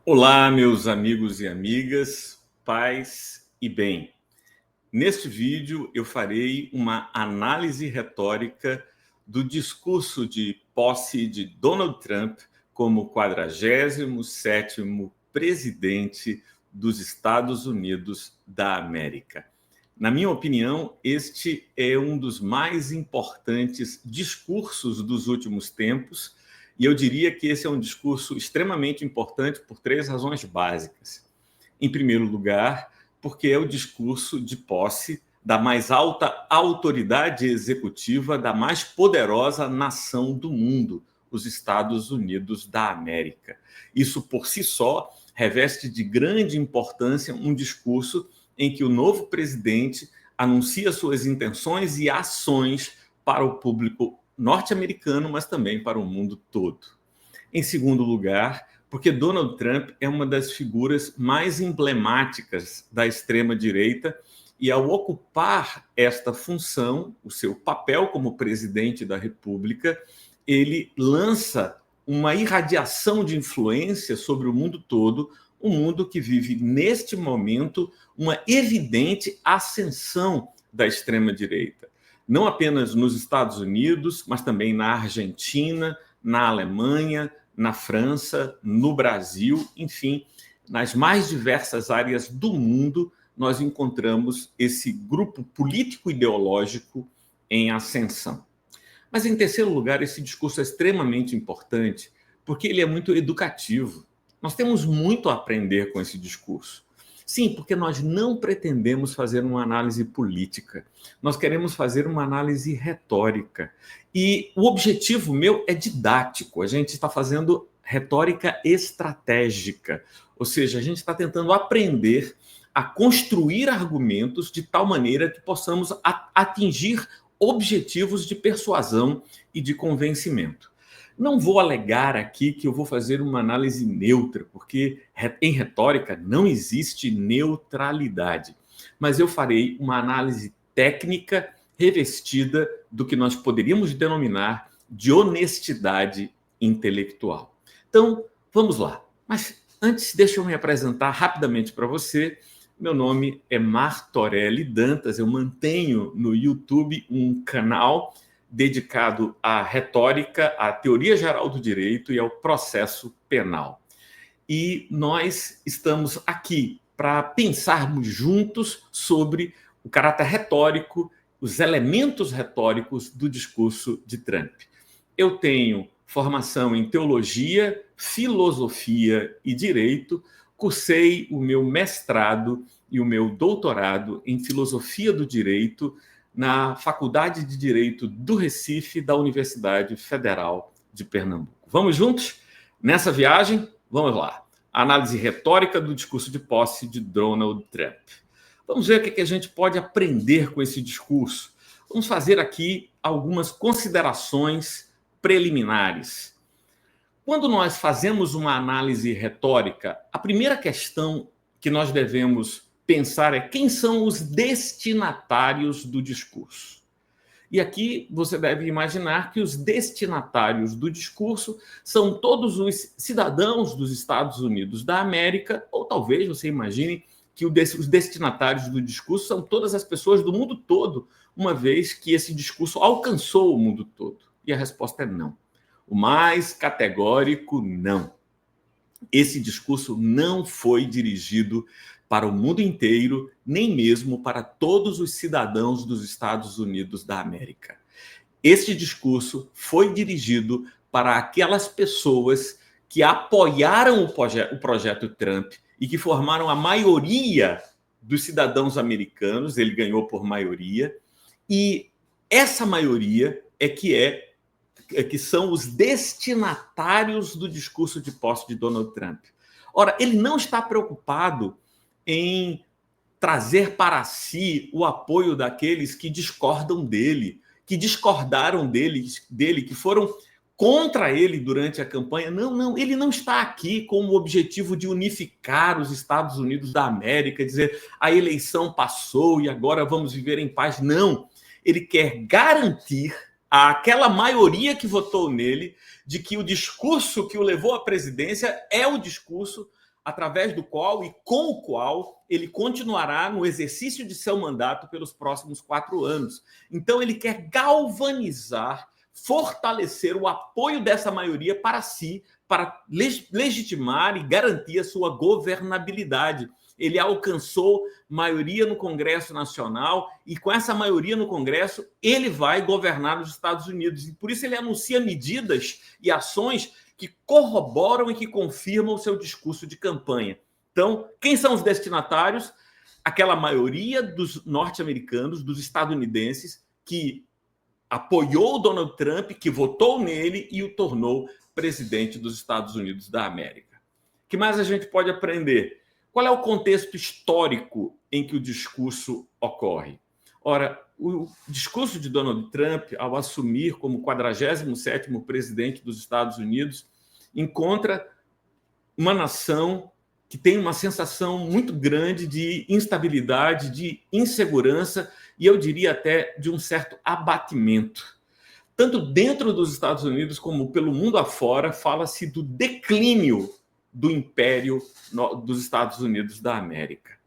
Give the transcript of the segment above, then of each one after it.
Olá, meus amigos e amigas, paz e bem. Neste vídeo eu farei uma análise retórica do discurso de posse de Donald Trump como 47º presidente dos Estados Unidos da América. Na minha opinião, este é um dos mais importantes discursos dos últimos tempos, e eu diria que esse é um discurso extremamente importante por três razões básicas. Em primeiro lugar, porque é o discurso de posse da mais alta autoridade executiva da mais poderosa nação do mundo, os Estados Unidos da América. Isso, por si só, reveste de grande importância um discurso em que o novo presidente anuncia suas intenções e ações para o público norte-americano, mas também para o mundo todo. Em segundo lugar, porque Donald Trump é uma das figuras mais emblemáticas da extrema-direita e, ao ocupar esta função, o seu papel como presidente da República, ele lança uma irradiação de influência sobre o mundo todo, um mundo que vive, neste momento, uma evidente ascensão da extrema-direita. Não apenas nos Estados Unidos, mas também na Argentina, na Alemanha, na França, no Brasil, enfim, nas mais diversas áreas do mundo, nós encontramos esse grupo político-ideológico em ascensão. Mas, em terceiro lugar, esse discurso é extremamente importante porque ele é muito educativo. Nós temos muito a aprender com esse discurso. Sim, porque nós não pretendemos fazer uma análise política. Nós queremos fazer uma análise retórica. E o objetivo meu é didático. A gente está fazendo retórica estratégica. Ou seja, a gente está tentando aprender a construir argumentos de tal maneira que possamos atingir objetivos de persuasão e de convencimento. Não vou alegar aqui que eu vou fazer uma análise neutra, porque em retórica não existe neutralidade. Mas eu farei uma análise técnica revestida do que nós poderíamos denominar de honestidade intelectual. Então, vamos lá. Mas antes, deixa eu me apresentar rapidamente para você. Meu nome é Martorelli Dantas, eu mantenho no YouTube um canal dedicado à retórica, à teoria geral do direito e ao processo penal. E nós estamos aqui para pensarmos juntos sobre o caráter retórico, os elementos retóricos do discurso de Trump. Eu tenho formação em teologia, filosofia e direito, cursei o meu mestrado e o meu doutorado em filosofia do direito na Faculdade de Direito do Recife, da Universidade Federal de Pernambuco. Vamos juntos nessa viagem? Vamos lá. Análise retórica do discurso de posse de Donald Trump. Vamos ver o que a gente pode aprender com esse discurso. Vamos fazer aqui algumas considerações preliminares. Quando nós fazemos uma análise retórica, a primeira questão que nós devemos pensar é quem são os destinatários do discurso. E aqui você deve imaginar que os destinatários do discurso são todos os cidadãos dos Estados Unidos da América, ou talvez você imagine que os destinatários do discurso são todas as pessoas do mundo todo, uma vez que esse discurso alcançou o mundo todo. E a resposta é não. O mais categórico, não. Esse discurso não foi dirigido para o mundo inteiro, nem mesmo para todos os cidadãos dos Estados Unidos da América. Este discurso foi dirigido para aquelas pessoas que apoiaram o projeto Trump e que formaram a maioria dos cidadãos americanos, ele ganhou por maioria, e essa maioria é que são os destinatários do discurso de posse de Donald Trump. Ora, ele não está preocupado em trazer para si o apoio daqueles que discordam dele, que discordaram dele, que foram contra ele durante a campanha. Não, ele não está aqui com o objetivo de unificar os Estados Unidos da América, dizer a eleição passou e agora vamos viver em paz. Não, ele quer garantir àquela maioria que votou nele de que o discurso que o levou à presidência é o discurso através do qual e com o qual ele continuará no exercício de seu mandato pelos próximos 4 anos. Então, ele quer galvanizar, fortalecer o apoio dessa maioria para si, para legitimar e garantir a sua governabilidade. Ele alcançou maioria no Congresso Nacional e, com essa maioria no Congresso, ele vai governar nos Estados Unidos. E por isso ele anuncia medidas e ações que corroboram e que confirmam o seu discurso de campanha. Então, quem são os destinatários? Aquela maioria dos norte-americanos, dos estadunidenses, que apoiou o Donald Trump, que votou nele e o tornou presidente dos Estados Unidos da América. O que mais a gente pode aprender? Qual é o contexto histórico em que o discurso ocorre? Ora, o discurso de Donald Trump, ao assumir como 47º presidente dos Estados Unidos, encontra uma nação que tem uma sensação muito grande de instabilidade, de insegurança e, eu diria até, de um certo abatimento. Tanto dentro dos Estados Unidos como pelo mundo afora, fala-se do declínio do império dos Estados Unidos da América.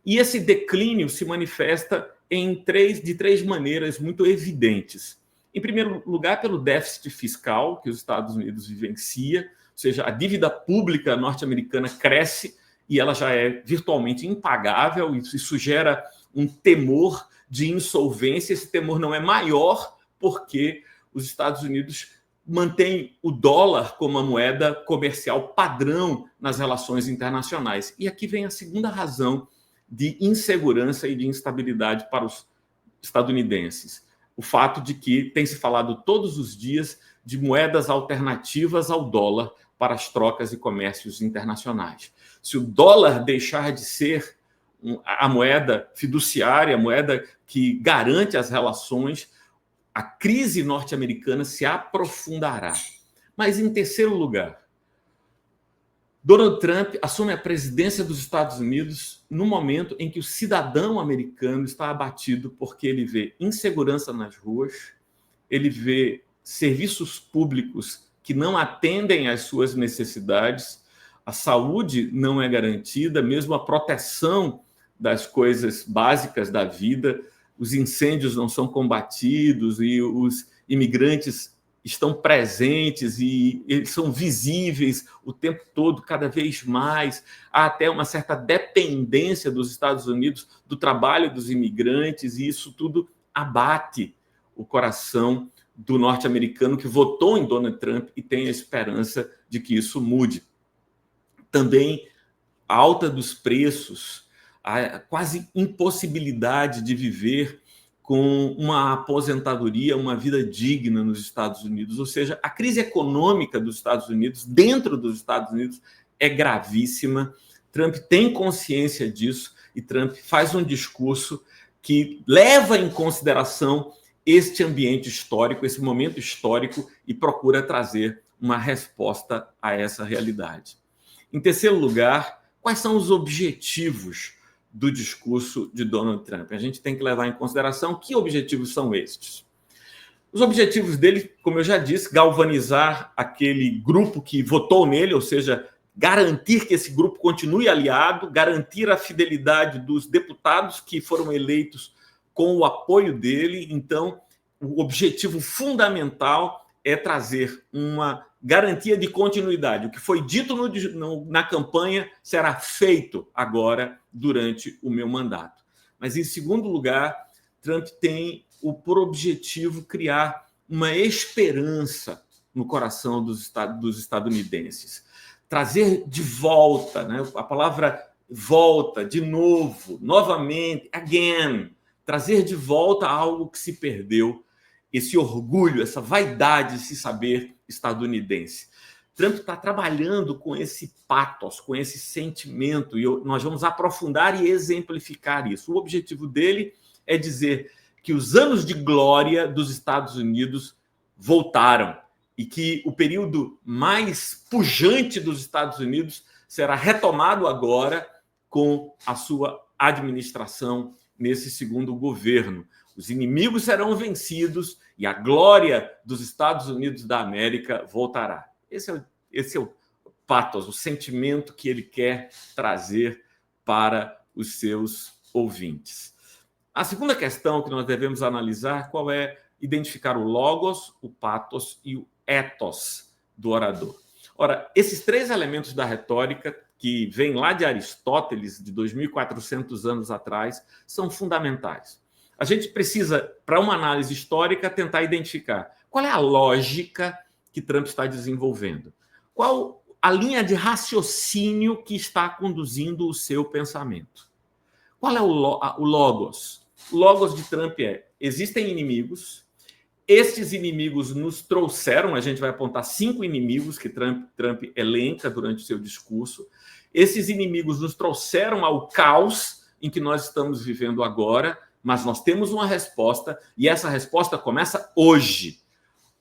E esse declínio se manifesta de três maneiras muito evidentes. Em primeiro lugar, pelo déficit fiscal que os Estados Unidos vivencia, ou seja, a dívida pública norte-americana cresce e ela já é virtualmente impagável, e isso gera um temor de insolvência. Esse temor não é maior porque os Estados Unidos mantêm o dólar como a moeda comercial padrão nas relações internacionais. E aqui vem a segunda razão de insegurança e de instabilidade para os estadunidenses. O fato de que tem se falado todos os dias de moedas alternativas ao dólar para as trocas e comércios internacionais. Se o dólar deixar de ser a moeda fiduciária, a moeda que garante as relações, a crise norte-americana se aprofundará. Mas, em terceiro lugar, Donald Trump assume a presidência dos Estados Unidos no momento em que o cidadão americano está abatido porque ele vê insegurança nas ruas, ele vê serviços públicos que não atendem às suas necessidades, a saúde não é garantida, mesmo a proteção das coisas básicas da vida, os incêndios não são combatidos e os imigrantes estão presentes e eles são visíveis o tempo todo, cada vez mais. Há até uma certa dependência dos Estados Unidos do trabalho dos imigrantes, e isso tudo abate o coração do norte-americano que votou em Donald Trump e tem a esperança de que isso mude. Também a alta dos preços, a quase impossibilidade de viver com uma aposentadoria, uma vida digna nos Estados Unidos. Ou seja, a crise econômica dos Estados Unidos, dentro dos Estados Unidos, é gravíssima. Trump tem consciência disso e Trump faz um discurso que leva em consideração este ambiente histórico, esse momento histórico, e procura trazer uma resposta a essa realidade. Em terceiro lugar, quais são os objetivos do discurso de Donald Trump? A gente tem que levar em consideração que objetivos são estes. Os objetivos dele, como eu já disse, galvanizar aquele grupo que votou nele, ou seja, garantir que esse grupo continue aliado, garantir a fidelidade dos deputados que foram eleitos com o apoio dele. Então, o objetivo fundamental é trazer uma garantia de continuidade. O que foi dito na campanha será feito agora durante o meu mandato. Mas, em segundo lugar, Trump tem por objetivo criar uma esperança no coração dos estadunidenses. Trazer de volta, né? A palavra volta, de novo, novamente, again. Trazer de volta algo que se perdeu, esse orgulho, essa vaidade de se saber estadunidense. Trump está trabalhando com esse pathos, com esse sentimento, e nós vamos aprofundar e exemplificar isso. O objetivo dele é dizer que os anos de glória dos Estados Unidos voltaram e que o período mais pujante dos Estados Unidos será retomado agora com a sua administração nesse segundo governo. Os inimigos serão vencidos e a glória dos Estados Unidos da América voltará. Esse é o pathos, o sentimento que ele quer trazer para os seus ouvintes. A segunda questão que nós devemos analisar qual é identificar o logos, o pathos e o ethos do orador. Ora, esses três elementos da retórica, que vêm lá de Aristóteles, de 2.400 anos atrás, são fundamentais. A gente precisa, para uma análise histórica, tentar identificar qual é a lógica que Trump está desenvolvendo, qual a linha de raciocínio que está conduzindo o seu pensamento. Qual é o logos? O logos de Trump é: existem inimigos, estes inimigos nos trouxeram, a gente vai apontar 5 inimigos que Trump elenca durante o seu discurso. Esses inimigos nos trouxeram ao caos em que nós estamos vivendo agora, mas nós temos uma resposta, e essa resposta começa hoje.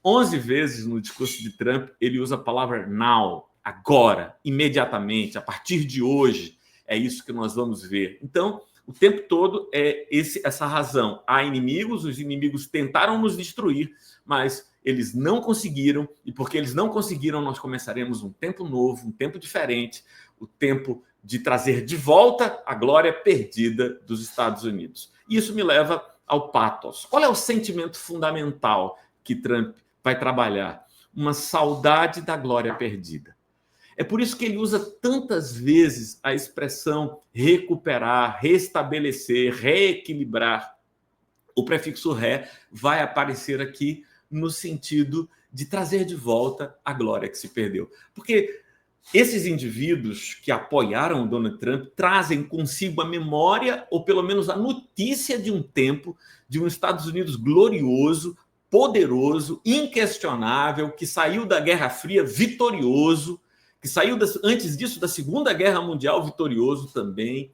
11 vezes no discurso de Trump ele usa a palavra now, agora, imediatamente, a partir de hoje. É isso que nós vamos ver. Então, o tempo todo é essa razão. Há inimigos, os inimigos tentaram nos destruir, mas eles não conseguiram, e porque eles não conseguiram, nós começaremos um tempo novo, um tempo diferente, o tempo de trazer de volta a glória perdida dos Estados Unidos. Isso me leva ao pathos. Qual é o sentimento fundamental que Trump vai trabalhar? Uma saudade da glória perdida. É por isso que ele usa tantas vezes a expressão recuperar, restabelecer, reequilibrar. O prefixo ré vai aparecer aqui no sentido de trazer de volta a glória que se perdeu. Porque esses indivíduos que apoiaram o Donald Trump trazem consigo a memória, ou pelo menos a notícia de um tempo, de um Estados Unidos glorioso, poderoso, inquestionável, que saiu da Guerra Fria vitorioso, que saiu antes disso da Segunda Guerra Mundial vitorioso também,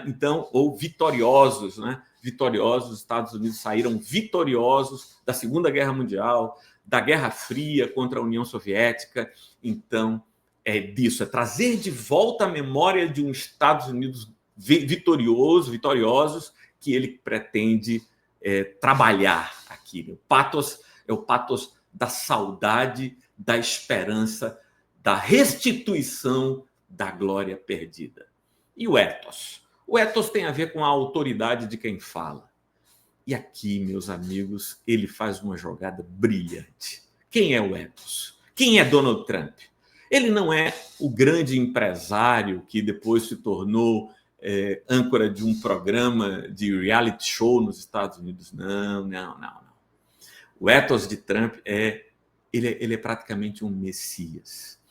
então, ou vitoriosos, né? Vitoriosos, os Estados Unidos saíram vitoriosos da Segunda Guerra Mundial, da Guerra Fria contra a União Soviética. Então, é disso, é trazer de volta a memória de um Estados Unidos vitoriosos, que ele pretende trabalhar aqui. O pathos é o pathos da saudade, da esperança, da restituição da glória perdida. E o ethos? O ethos tem a ver com a autoridade de quem fala. E aqui, meus amigos, ele faz uma jogada brilhante. Quem é o ethos? Quem é Donald Trump? Ele não é o grande empresário que depois se tornou âncora de um programa de reality show nos Estados Unidos. Não. O ethos de Trump ele é praticamente um messias.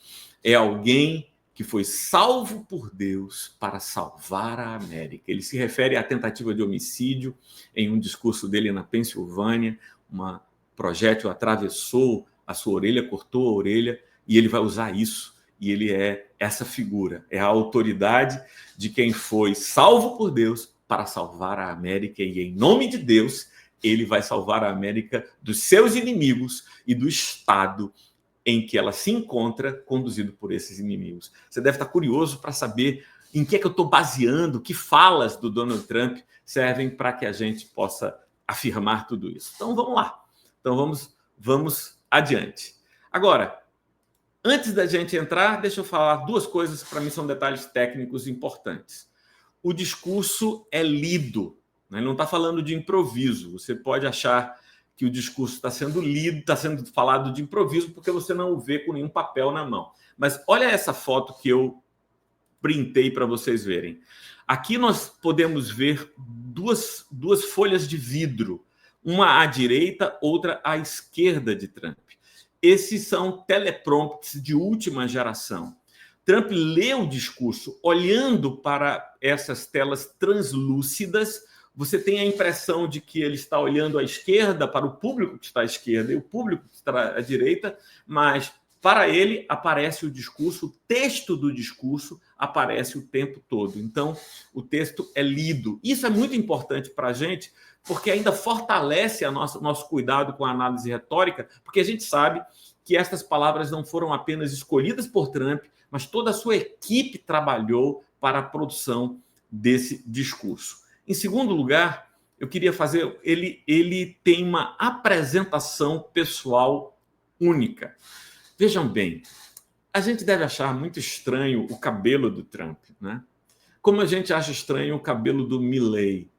É alguém que foi salvo por Deus para salvar a América. Ele se refere à tentativa de homicídio em um discurso dele na Pensilvânia. Um projétil atravessou a sua orelha, cortou a orelha, e ele vai usar isso. E ele é essa figura, é a autoridade de quem foi salvo por Deus para salvar a América. E em nome de Deus, ele vai salvar a América dos seus inimigos e do Estado em que ela se encontra, conduzido por esses inimigos. Você deve estar curioso para saber em que é que eu estou baseando, que falas do Donald Trump servem para que a gente possa afirmar tudo isso. Então, vamos lá. Então, vamos adiante. Agora, antes da gente entrar, deixa eu falar 2 coisas que para mim são detalhes técnicos importantes. O discurso é lido, né? Ele não está falando de improviso. Você pode achar que o discurso está sendo lido, está sendo falado de improviso, porque você não o vê com nenhum papel na mão. Mas olha essa foto que eu printei para vocês verem. Aqui nós podemos ver duas folhas de vidro, uma à direita, outra à esquerda de Trump. Esses são teleprompts de última geração. Trump lê o discurso olhando para essas telas translúcidas. Você tem a impressão de que ele está olhando à esquerda, para o público que está à esquerda e o público que está à direita, mas para ele aparece o discurso, o texto do discurso aparece o tempo todo. Então, o texto é lido. Isso é muito importante para a gente, porque ainda fortalece nosso cuidado com a análise retórica, porque a gente sabe que estas palavras não foram apenas escolhidas por Trump, mas toda a sua equipe trabalhou para a produção desse discurso. Em segundo lugar, eu queria fazer... Ele tem uma apresentação pessoal única. Vejam bem, A gente deve achar muito estranho o cabelo do Trump, né? Como a gente acha estranho o cabelo do Milley.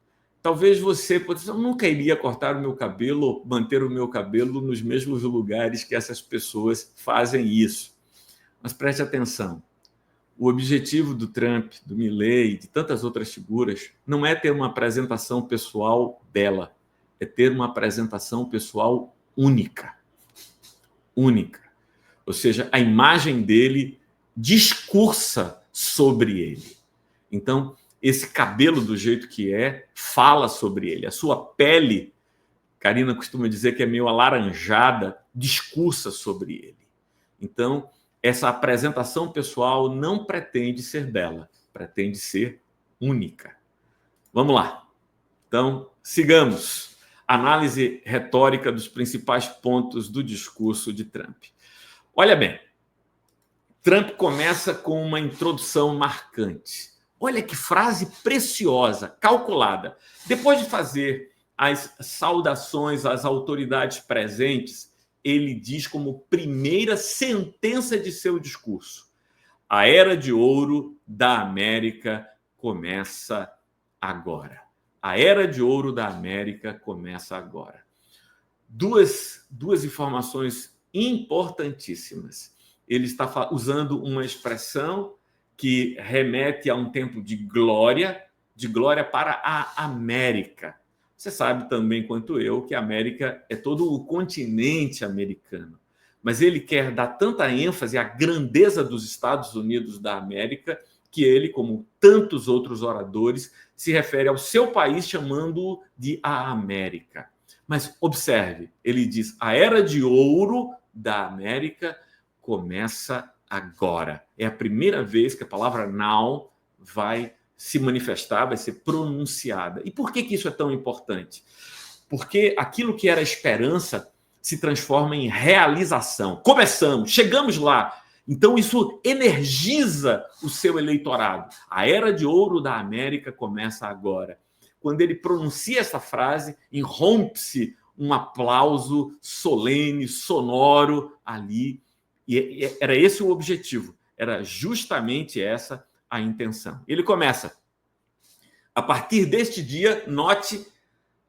Talvez você possa dizer, eu nunca iria cortar o meu cabelo ou manter o meu cabelo nos mesmos lugares que essas pessoas fazem isso. Mas preste atenção. O objetivo do Trump, do Milley e de tantas outras figuras não é ter uma apresentação pessoal bela, é ter uma apresentação pessoal única. Única. Ou seja, a imagem dele discursa sobre ele. Então, esse cabelo do jeito que é, fala sobre ele. A sua pele, Karina costuma dizer que é meio alaranjada, discursa sobre ele. Então, essa apresentação pessoal não pretende ser bela, pretende ser única. Vamos lá. Então, sigamos. Análise retórica dos principais pontos do discurso de Trump. Olha bem, Trump começa com uma introdução marcante. Olha que frase preciosa, calculada. Depois de fazer as saudações às autoridades presentes, ele diz como primeira sentença de seu discurso: a era de ouro da América começa agora. A era de ouro da América começa agora. Duas informações importantíssimas. Ele está usando uma expressão que remete a um tempo de glória para a América. Você sabe também quanto eu que a América é todo o continente americano. Mas ele quer dar tanta ênfase à grandeza dos Estados Unidos da América que ele, como tantos outros oradores, se refere ao seu país chamando-o de a América. Mas observe, ele diz, a era de ouro da América começa agora. É a primeira vez que a palavra now vai se manifestar, vai ser pronunciada. E por que isso é tão importante? Porque aquilo que era esperança se transforma em realização. Começamos, chegamos lá. Então isso energiza o seu eleitorado. A era de ouro da América começa agora. Quando ele pronuncia essa frase, irrompe-se um aplauso solene, sonoro ali. E era esse o objetivo, era justamente essa a intenção. Ele começa. A partir deste dia, note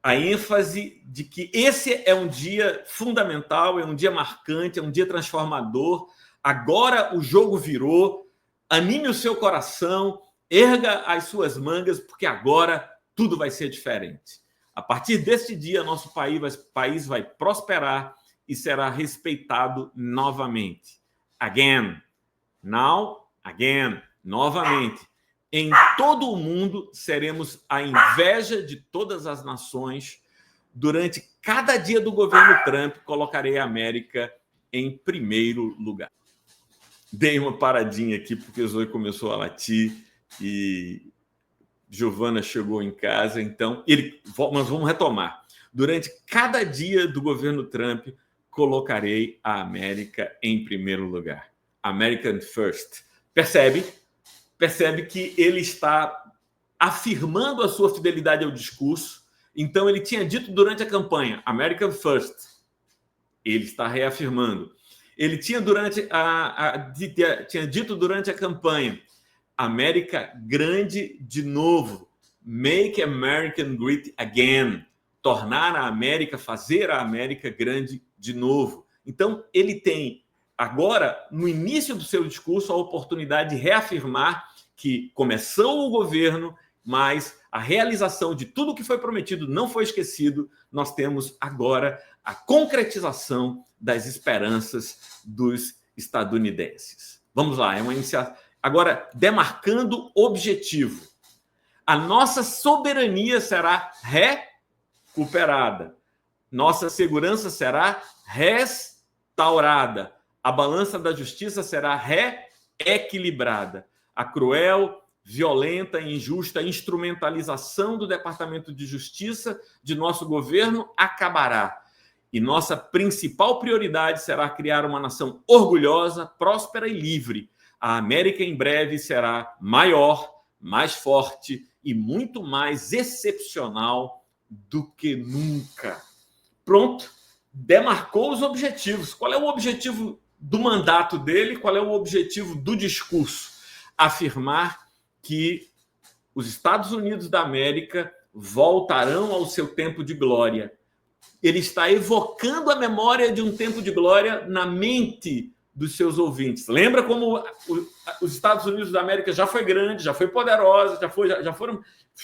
a ênfase de que esse é um dia fundamental, é um dia marcante, é um dia transformador. Agora o jogo virou. Anime o seu coração, erga as suas mangas, porque agora tudo vai ser diferente. A partir deste dia, nosso país vai prosperar e será respeitado novamente. Again. Now, again. Novamente. Em todo o mundo, seremos a inveja de todas as nações. Durante cada dia do governo Trump, colocarei a América em primeiro lugar. Dei uma paradinha aqui, porque o Zoe começou a latir e Giovana chegou em casa, então mas vamos retomar. Durante cada dia do governo Trump, colocarei a América em primeiro lugar. American First. Percebe que ele está afirmando a sua fidelidade ao discurso. Então, ele tinha dito durante a campanha, American First. Ele está reafirmando. Ele tinha dito durante a campanha, América grande de novo. Make America Great Again. Tornar a América, fazer a América grande de novo. Então, ele tem agora, no início do seu discurso, a oportunidade de reafirmar que começou o governo, mas a realização de tudo que foi prometido não foi esquecido. Nós temos agora a concretização das esperanças dos estadunidenses. Vamos lá, é uma iniciativa. Agora, demarcando objetivo. A nossa soberania será recuperada. Nossa segurança será restaurada. A balança da justiça será reequilibrada. A cruel, violenta e injusta instrumentalização do Departamento de Justiça de nosso governo acabará. E nossa principal prioridade será criar uma nação orgulhosa, próspera e livre. A América em breve será maior, mais forte e muito mais excepcional do que nunca. Pronto, demarcou os objetivos. Qual é o objetivo do mandato dele, qual é o objetivo do discurso? Afirmar que os Estados Unidos da América voltarão ao seu tempo de glória. Ele está evocando a memória de um tempo de glória na mente dos seus ouvintes. Lembra como os Estados Unidos da América já foi grande, já foi poderosa,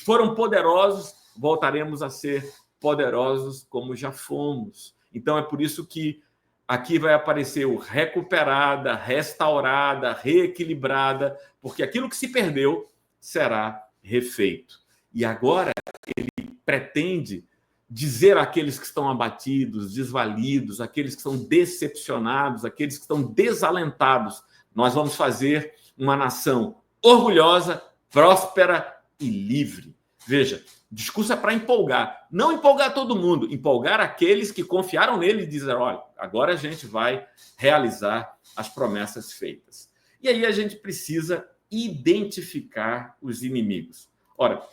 foram poderosos, voltaremos a ser poderosos como já fomos. Então é por isso que aqui vai aparecer o recuperada, restaurada, reequilibrada, porque aquilo que se perdeu será refeito. E agora ele pretende dizer àqueles que estão abatidos, desvalidos, aqueles que estão decepcionados, aqueles que estão desalentados, nós vamos fazer uma nação orgulhosa, próspera e livre. Veja, o discurso é para empolgar, não empolgar todo mundo, empolgar aqueles que confiaram nele e dizer, olha, agora a gente vai realizar as promessas feitas. E aí a gente precisa identificar os inimigos. Ora,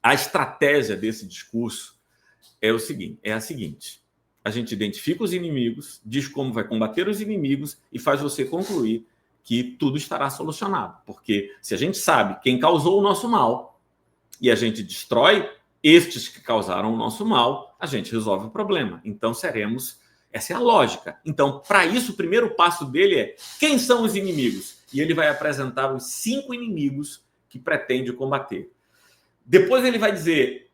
a estratégia desse discurso é a seguinte: a gente identifica os inimigos, diz como vai combater os inimigos e faz você concluir que tudo estará solucionado. Porque se a gente sabe quem causou o nosso mal e a gente destrói estes que causaram o nosso mal, a gente resolve o problema. Então essa é a lógica. Então, para isso, o primeiro passo dele é quem são os inimigos? E ele vai apresentar os 5 inimigos que pretende combater. Depois ele vai dizer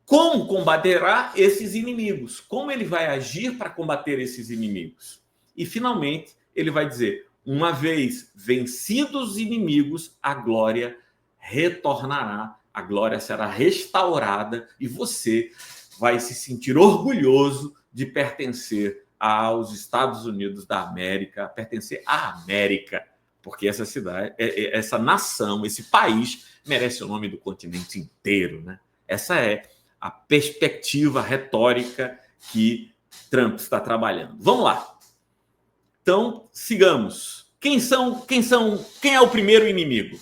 como combaterá esses inimigos, como ele vai agir para combater esses inimigos. E, finalmente, ele vai dizer, uma vez vencidos os inimigos, a glória retornará, a glória será restaurada e você vai se sentir orgulhoso de pertencer aos Estados Unidos da América, pertencer à América, porque essa cidade, essa nação, esse país merece o nome do continente inteiro, né? Essa é a perspectiva retórica que Trump está trabalhando. Vamos lá. Então, sigamos. Quem é o primeiro inimigo?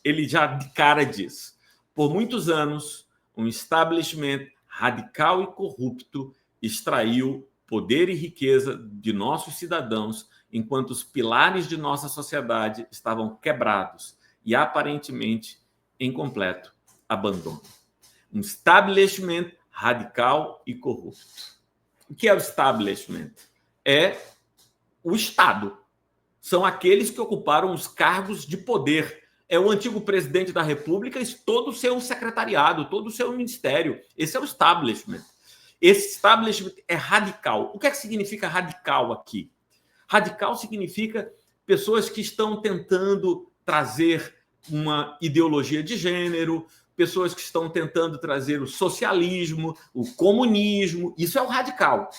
Ele já de cara diz. Por muitos anos, um establishment radical e corrupto extraiu poder e riqueza de nossos cidadãos, enquanto os pilares de nossa sociedade estavam quebrados e aparentemente em completo abandono. Um establishment radical e corrupto. O que é o establishment? É o Estado. São aqueles que ocuparam os cargos de poder. É o antigo presidente da República e todo o seu secretariado, todo o seu ministério. Esse é o establishment. Esse establishment é radical. O que é que significa radical aqui? Radical significa pessoas que estão tentando trazer uma ideologia de gênero, pessoas que estão tentando trazer o socialismo, o comunismo. Isso é o radical.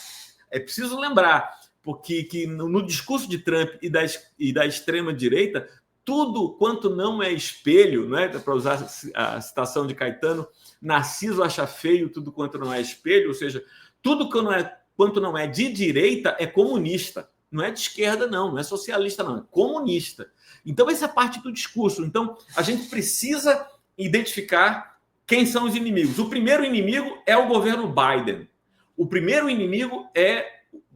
É preciso lembrar, porque que no discurso de Trump e da extrema-direita, tudo quanto não é espelho, não é? Para usar a citação de Caetano, Narciso acha feio tudo quanto não é espelho, ou seja, tudo quanto não é de direita é comunista. Não é de esquerda, não é socialista, não, é comunista. Então, essa é a parte do discurso. Então, a gente precisa identificar quem são os inimigos. O primeiro inimigo é o governo Biden. O primeiro inimigo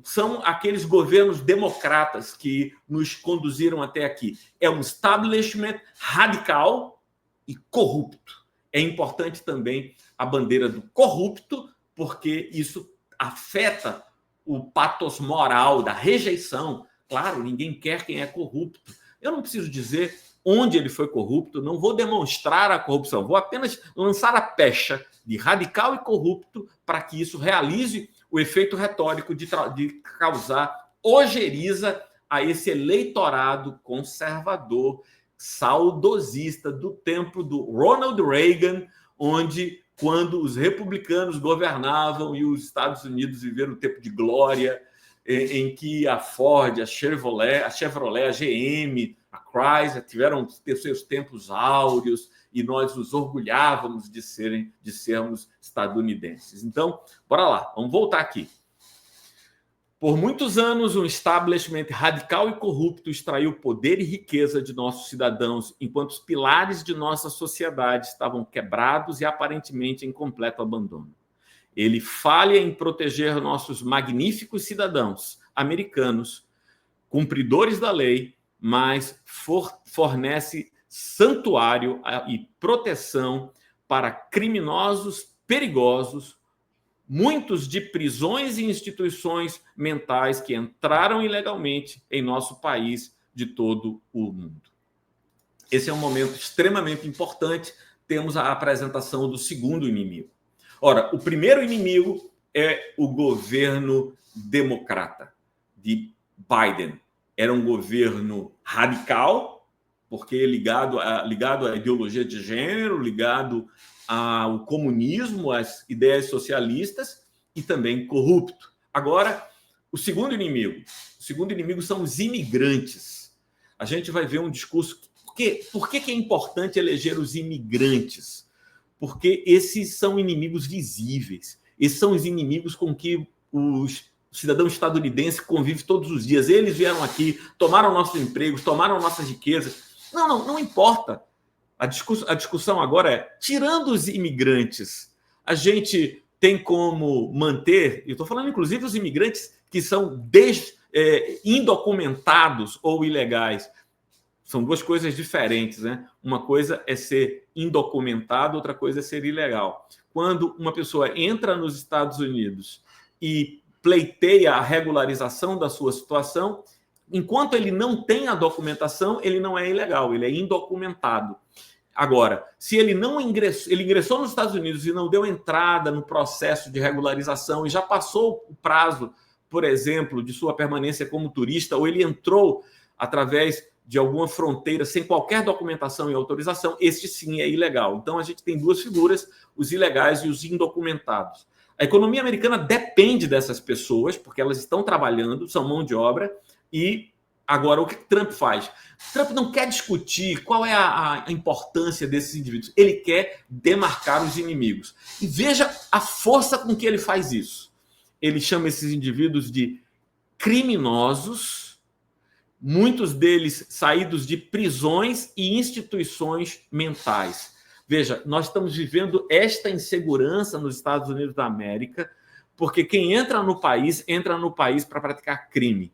são aqueles governos democratas que nos conduziram até aqui. É um establishment radical e corrupto. É importante também a bandeira do corrupto, porque isso afeta o pathos moral da rejeição. Claro, ninguém quer quem é corrupto. Eu não preciso dizer onde ele foi corrupto, não vou demonstrar a corrupção, vou apenas lançar a pecha de radical e corrupto para que isso realize o efeito retórico de causar ojeriza a esse eleitorado conservador, saudosista do tempo do Ronald Reagan, onde, quando os republicanos governavam e os Estados Unidos viveram um tempo de glória, em que a Ford, a Chevrolet, a GM, a Chrysler tiveram seus tempos áureos e nós nos orgulhávamos de sermos estadunidenses. Então, bora lá, vamos voltar aqui. Por muitos anos, um establishment radical e corrupto extraiu poder e riqueza de nossos cidadãos, enquanto os pilares de nossa sociedade estavam quebrados e aparentemente em completo abandono. Ele falha em proteger nossos magníficos cidadãos americanos cumpridores da lei, mas fornece santuário e proteção para criminosos perigosos, muitos de prisões e instituições mentais que entraram ilegalmente em nosso país de todo o mundo. Esse é um momento extremamente importante. Temos a apresentação do segundo inimigo. Ora, o primeiro inimigo é o governo democrata de Biden. Era um governo radical, porque é ligado à ideologia de gênero, ligado ao comunismo, às ideias socialistas, e também corrupto. Agora, o segundo inimigo são os imigrantes. A gente vai ver um discurso. Por que é importante eleger os imigrantes? Porque esses são inimigos visíveis. Esses são os inimigos com que o cidadão estadunidense convive todos os dias. Eles vieram aqui, tomaram nossos empregos, tomaram nossas riquezas. Não importa. A discussão agora é, tirando os imigrantes, a gente tem como manter, eu estou falando inclusive os imigrantes que são indocumentados ou ilegais. São duas coisas diferentes, né? Uma coisa é ser indocumentado, outra coisa é ser ilegal. Quando uma pessoa entra nos Estados Unidos e pleiteia a regularização da sua situação, enquanto ele não tem a documentação, ele não é ilegal, ele é indocumentado. Agora, se ele não ingressou, ele ingressou nos Estados Unidos e não deu entrada no processo de regularização e já passou o prazo, por exemplo, de sua permanência como turista, ou ele entrou através de alguma fronteira sem qualquer documentação e autorização, este sim é ilegal. Então, a gente tem duas figuras, os ilegais e os indocumentados. A economia americana depende dessas pessoas, porque elas estão trabalhando, são mão de obra, e agora o que Trump faz? Trump não quer discutir qual é a importância desses indivíduos, ele quer demarcar os inimigos. E veja a força com que ele faz isso. Ele chama esses indivíduos de criminosos, muitos deles saídos de prisões e instituições mentais. Veja, nós estamos vivendo esta insegurança nos Estados Unidos da América, porque quem entra no país para praticar crime,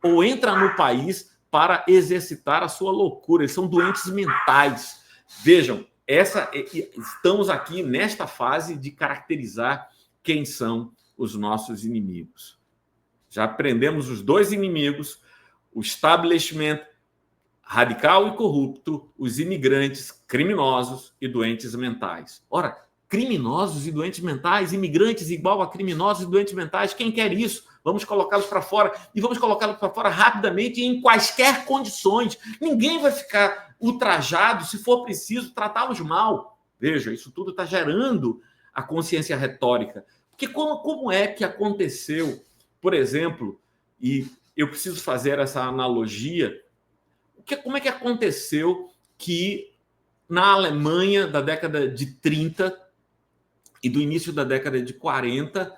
ou entra no país para exercitar a sua loucura. Eles são doentes mentais. Vejam, estamos aqui nesta fase de caracterizar quem são os nossos inimigos. Já aprendemos os dois inimigos, o establishment radical e corrupto, os imigrantes criminosos e doentes mentais. Ora, criminosos e doentes mentais, imigrantes igual a criminosos e doentes mentais, quem quer isso? Vamos colocá-los para fora, e vamos colocá-los para fora rapidamente e em quaisquer condições. Ninguém vai ficar ultrajado se for preciso tratá-los mal. Veja, isso tudo está gerando a consciência retórica. Porque como é que aconteceu, por exemplo, e eu preciso fazer essa analogia, como é que aconteceu que na Alemanha da década de 30 e do início da década de 40,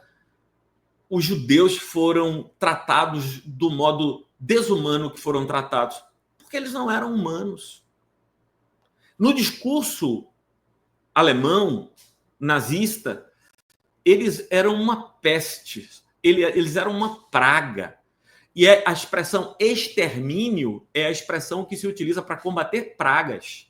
os judeus foram tratados do modo desumano que foram tratados? Porque eles não eram humanos. No discurso alemão, nazista, eles eram uma peste, eles eram uma praga. E a expressão extermínio é a expressão que se utiliza para combater pragas.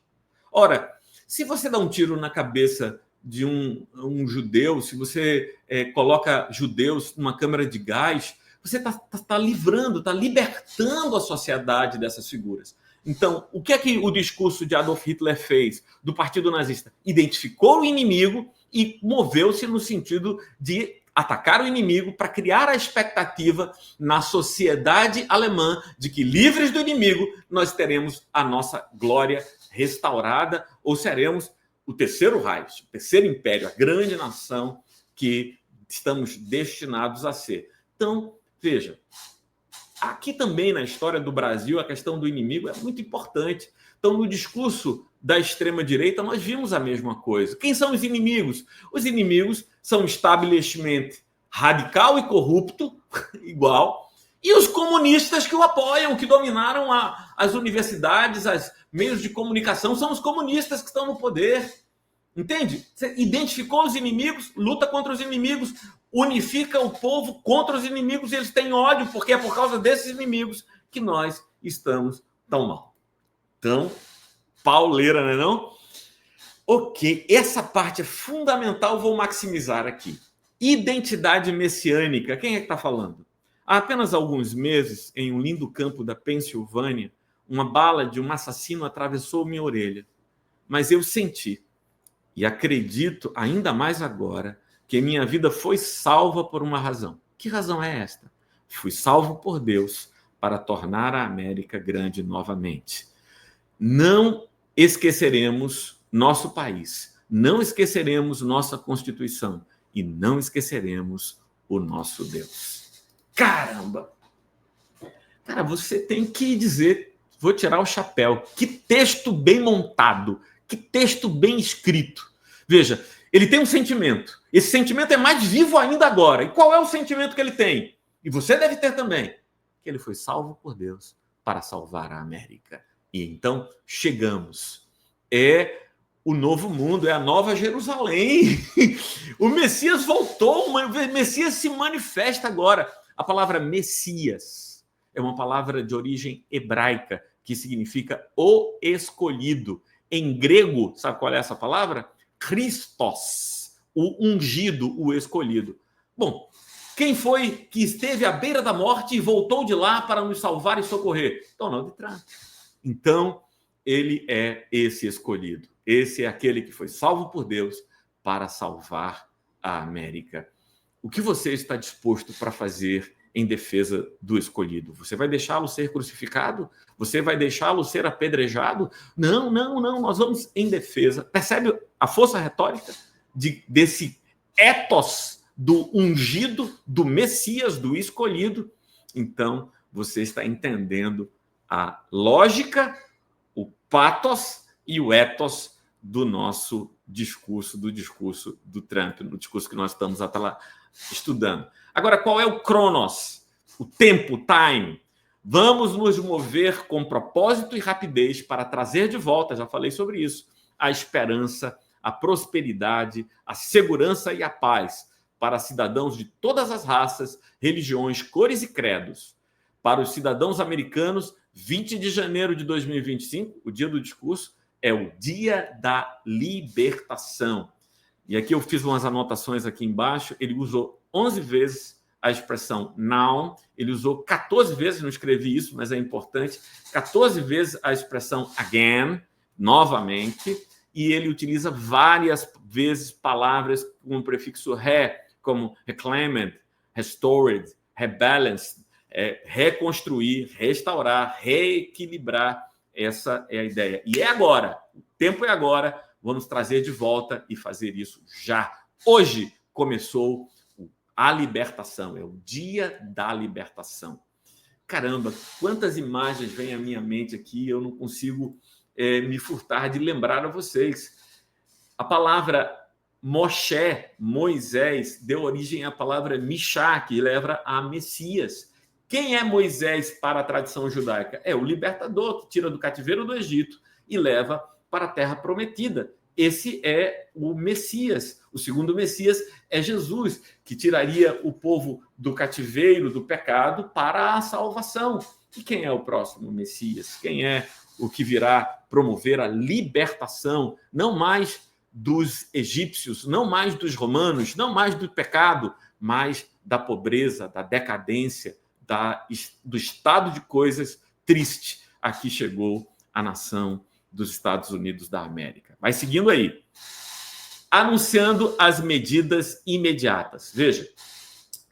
Ora, se você dá um tiro na cabeça de um judeu, se você coloca judeus numa câmara de gás, você está livrando, está libertando a sociedade dessas figuras. Então, o que é que o discurso de Adolf Hitler fez, do Partido Nazista? Identificou o inimigo e moveu-se no sentido de atacar o inimigo para criar a expectativa na sociedade alemã de que, livres do inimigo, nós teremos a nossa glória restaurada ou seremos o terceiro Reich, o terceiro império, a grande nação que estamos destinados a ser. Então, veja, aqui também na história do Brasil, a questão do inimigo é muito importante. Então, no discurso da extrema-direita, nós vimos a mesma coisa. Quem são os inimigos? Os inimigos são o establishment radical e corrupto, igual, e os comunistas que o apoiam, que dominaram as universidades, os meios de comunicação, são os comunistas que estão no poder. Entende? Você identificou os inimigos, luta contra os inimigos, unifica o povo contra os inimigos, e eles têm ódio, porque é por causa desses inimigos que nós estamos tão mal. Tão pauleira, não é não? Ok, essa parte é fundamental, vou maximizar aqui. Identidade messiânica, quem é que está falando? Há apenas alguns meses, em um lindo campo da Pensilvânia, uma bala de um assassino atravessou minha orelha. Mas eu senti, e acredito ainda mais agora, que minha vida foi salva por uma razão. Que razão é esta? Fui salvo por Deus para tornar a América grande novamente. Não esqueceremos nosso país, não esqueceremos nossa Constituição e não esqueceremos o nosso Deus. Caramba! Cara, você tem que dizer, vou tirar o chapéu, que texto bem montado, que texto bem escrito. Veja, ele tem um sentimento. Esse sentimento é mais vivo ainda agora. E qual é o sentimento que ele tem? E você deve ter também. Que ele foi salvo por Deus para salvar a América. E então chegamos. É o novo mundo, é a nova Jerusalém. O Messias voltou, o Messias se manifesta agora. A palavra Messias é uma palavra de origem hebraica que significa o escolhido. Em grego, sabe qual é essa palavra? Christos, o ungido, o escolhido. Bom, quem foi que esteve à beira da morte e voltou de lá para nos salvar e socorrer? Donald Trump. Então, ele é esse escolhido. Esse é aquele que foi salvo por Deus para salvar a América. O que você está disposto para fazer em defesa do escolhido? Você vai deixá-lo ser crucificado? Você vai deixá-lo ser apedrejado? Não, não, não. Nós vamos em defesa. Percebe a força retórica desse ethos do ungido, do Messias, do escolhido? Então, você está entendendo a lógica, o pathos e o ethos do nosso discurso, do discurso do Trump, no discurso que nós estamos estudando. Agora, qual é o cronos? O tempo, time. Vamos nos mover com propósito e rapidez para trazer de volta, já falei sobre isso, a esperança, a prosperidade, a segurança e a paz para cidadãos de todas as raças, religiões, cores e credos. Para os cidadãos americanos, 20 de janeiro de 2025, o dia do discurso, é o dia da libertação. E aqui eu fiz umas anotações aqui embaixo. Ele usou 11 vezes a expressão now. Ele usou 14 vezes, não escrevi isso, mas é importante, 14 vezes a expressão again, novamente. E ele utiliza várias vezes palavras com o prefixo re, como reclaimed, restored, rebalanced, reconstruir, restaurar, reequilibrar. Essa é a ideia. E é agora. O tempo é agora. Vamos trazer de volta e fazer isso já. Hoje começou a libertação. É o dia da libertação. Caramba, quantas imagens vêm à minha mente aqui. Eu não consigo me furtar de lembrar a vocês. A palavra Moshe, Moisés, deu origem à palavra Mishá, que leva a Messias. Quem é Moisés para a tradição judaica? É o libertador que tira do cativeiro do Egito e leva para a terra prometida. Esse é o Messias. O segundo Messias é Jesus, que tiraria o povo do cativeiro, do pecado, para a salvação. E quem é o próximo Messias? Quem é o que virá promover a libertação, não mais dos egípcios, não mais dos romanos, não mais do pecado, mas da pobreza, da decadência, do estado de coisas triste a que chegou a nação dos Estados Unidos da América. Vai seguindo aí. Anunciando as medidas imediatas. Veja,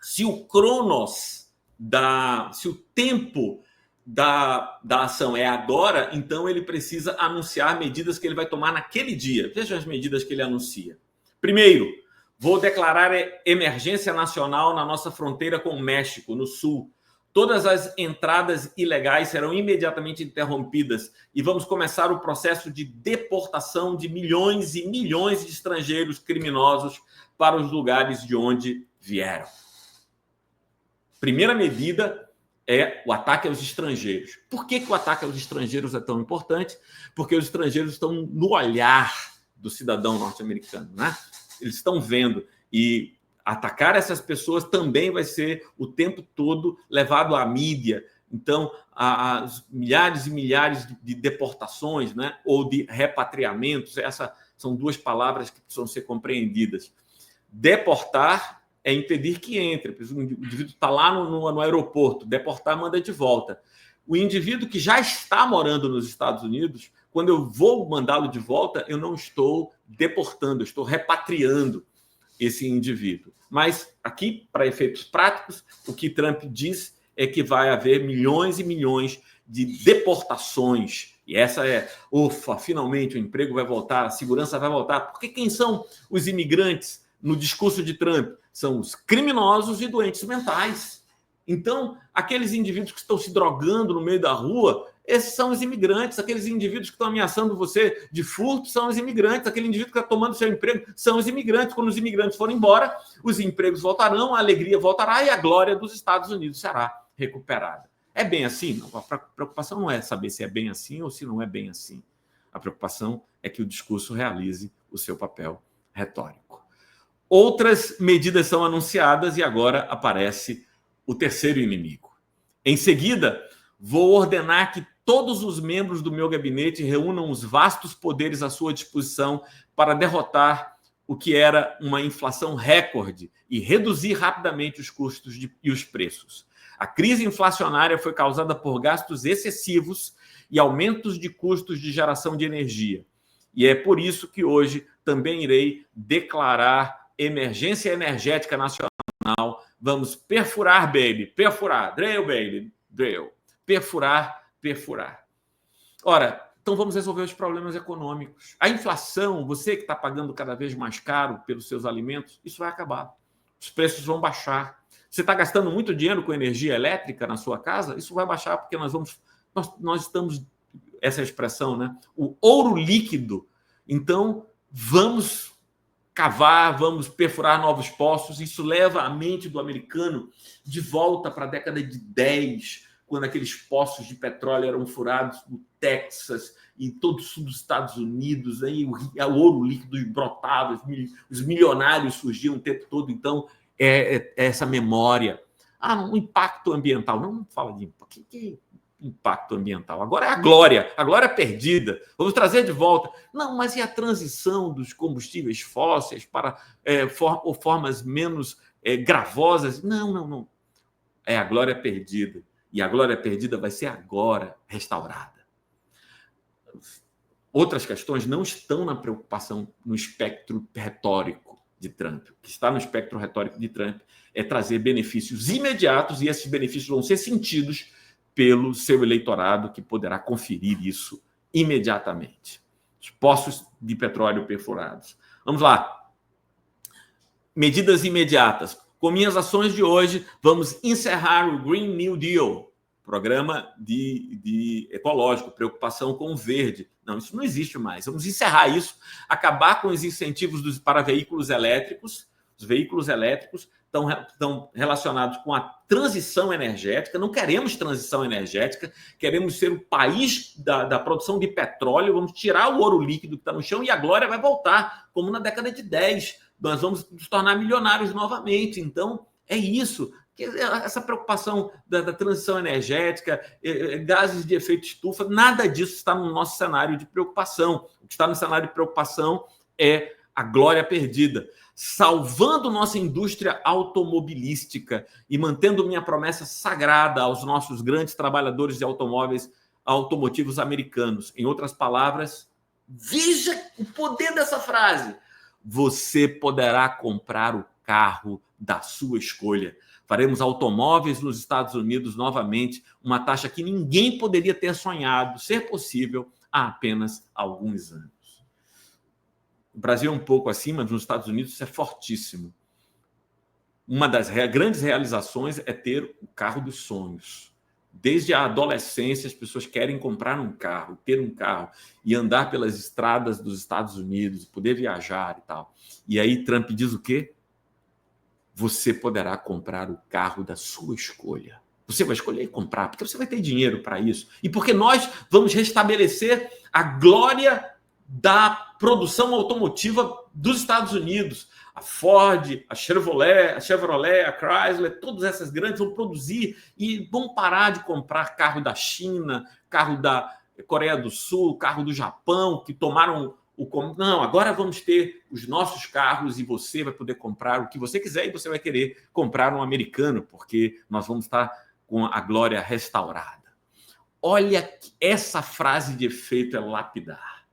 se o cronos, se o tempo da ação é agora, então ele precisa anunciar medidas que ele vai tomar naquele dia. Veja as medidas que ele anuncia. Primeiro, vou declarar emergência nacional na nossa fronteira com o México, no sul. Todas as entradas ilegais serão imediatamente interrompidas e vamos começar o processo de deportação de milhões e milhões de estrangeiros criminosos para os lugares de onde vieram. Primeira medida é o ataque aos estrangeiros. Por que o ataque aos estrangeiros é tão importante? Porque os estrangeiros estão no olhar do cidadão norte-americano, né? Eles estão vendo e atacar essas pessoas também vai ser o tempo todo levado à mídia, Então, as milhares e milhares de deportações, né, ou de repatriamentos, essas são duas palavras que precisam ser compreendidas. Deportar é impedir que entre. O indivíduo está lá no aeroporto, deportar manda de volta. O indivíduo que já está morando nos Estados Unidos, quando eu vou mandá-lo de volta, eu não estou deportando, eu estou repatriando esse indivíduo. Mas aqui, para efeitos práticos, o que Trump diz é que vai haver milhões e milhões de deportações. E essa é, ufa, finalmente o emprego vai voltar, a segurança vai voltar. Porque quem são os imigrantes no discurso de Trump? São os criminosos e doentes mentais. Então, aqueles indivíduos que estão se drogando no meio da rua, esses são os imigrantes. Aqueles indivíduos que estão ameaçando você de furto são os imigrantes. Aquele indivíduo que está tomando seu emprego são os imigrantes. Quando os imigrantes forem embora, os empregos voltarão, a alegria voltará e a glória dos Estados Unidos será recuperada. É bem assim? Não, a preocupação não é saber se é bem assim ou se não é bem assim. A preocupação é que o discurso realize o seu papel retórico. Outras medidas são anunciadas e agora aparece o terceiro inimigo. Em seguida, vou ordenar que todos os membros do meu gabinete reúnam os vastos poderes à sua disposição para derrotar o que era uma inflação recorde e reduzir rapidamente os custos e os preços. A crise inflacionária foi causada por gastos excessivos e aumentos de custos de geração de energia. E é por isso que hoje também irei declarar emergência energética nacional. Vamos perfurar, baby, perfurar, drill, baby, drill, perfurar, perfurar. Ora, então vamos resolver os problemas econômicos. A inflação, você que está pagando cada vez mais caro pelos seus alimentos, isso vai acabar. Os preços vão baixar. Você está gastando muito dinheiro com energia elétrica na sua casa? Isso vai baixar porque nós estamos, essa expressão, né? O ouro líquido. Então, vamos cavar, vamos perfurar novos poços. Isso leva a mente do americano de volta para a década de 10, quando aqueles poços de petróleo eram furados no Texas e todo o sul dos Estados Unidos, aí o ouro líquido brotava, os milionários surgiam o tempo todo. Então, essa memória. Um impacto ambiental. Não fala de impacto. Que impacto ambiental? Agora é a glória perdida. Vamos trazer de volta. Não, mas e a transição dos combustíveis fósseis para formas menos gravosas? Não. É a glória perdida. E a glória perdida vai ser agora restaurada. Outras questões não estão na preocupação no espectro retórico de Trump. O que está no espectro retórico de Trump é trazer benefícios imediatos, e esses benefícios vão ser sentidos pelo seu eleitorado, que poderá conferir isso imediatamente. Os poços de petróleo perfurados. Vamos lá. Medidas imediatas. Com minhas ações de hoje, vamos encerrar o Green New Deal, programa de ecológico, preocupação com o verde. Não, isso não existe mais. Vamos encerrar isso, acabar com os incentivos para veículos elétricos. Os veículos elétricos estão relacionados com a transição energética. Não queremos transição energética, queremos ser o país da produção de petróleo. Vamos tirar o ouro líquido que está no chão e a glória vai voltar, como na década de 10. Nós vamos nos tornar milionários novamente. Então, é isso. Essa preocupação da transição energética, gases de efeito estufa, nada disso está no nosso cenário de preocupação. O que está no cenário de preocupação é a glória perdida, salvando nossa indústria automobilística e mantendo minha promessa sagrada aos nossos grandes trabalhadores de automóveis automotivos americanos. Em outras palavras, veja o poder dessa frase. Você poderá comprar o carro da sua escolha. Faremos automóveis nos Estados Unidos novamente, uma taxa que ninguém poderia ter sonhado ser possível há apenas alguns anos. O Brasil é um pouco acima, mas nos Estados Unidos isso é fortíssimo. Uma das grandes realizações é ter o carro dos sonhos. Desde a adolescência, as pessoas querem comprar um carro, ter um carro e andar pelas estradas dos Estados Unidos, poder viajar e tal. E aí Trump diz o quê? Você poderá comprar o carro da sua escolha. Você vai escolher comprar, porque você vai ter dinheiro para isso. E porque nós vamos restabelecer a glória da produção automotiva dos Estados Unidos. A Ford, a Chevrolet, a Chrysler, todas essas grandes vão produzir e vão parar de comprar carro da China, carro da Coreia do Sul, carro do Japão, que tomaram não, agora vamos ter os nossos carros e você vai poder comprar o que você quiser e você vai querer comprar um americano, porque nós vamos estar com a glória restaurada. Olha, essa frase de efeito é lapidar.